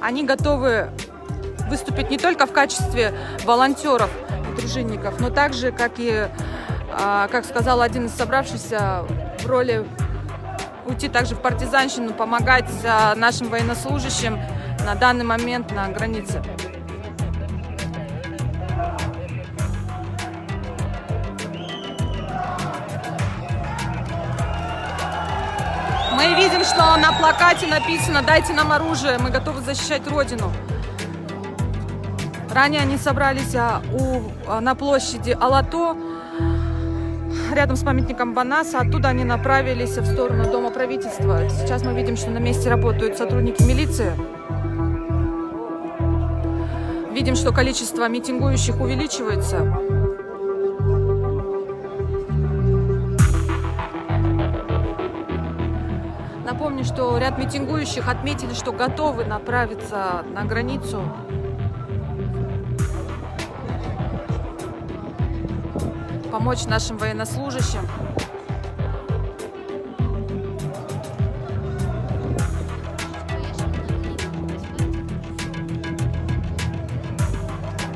Они готовы выступить не только в качестве волонтеров и дружинников, но также, как сказал один из собравшихся, в роли уйти также в партизанщину, помогать нашим военнослужащим на данный момент на границе. Мы видим, что на плакате написано «Дайте нам оружие, мы готовы защищать Родину». Ранее они собрались на площади Алато, рядом с памятником Банаса. Оттуда они направились в сторону Дома правительства. Сейчас мы видим, что на месте работают сотрудники милиции. Видим, что количество митингующих увеличивается. Напомню, что ряд митингующих отметили, что готовы направиться на границу. Помочь нашим военнослужащим.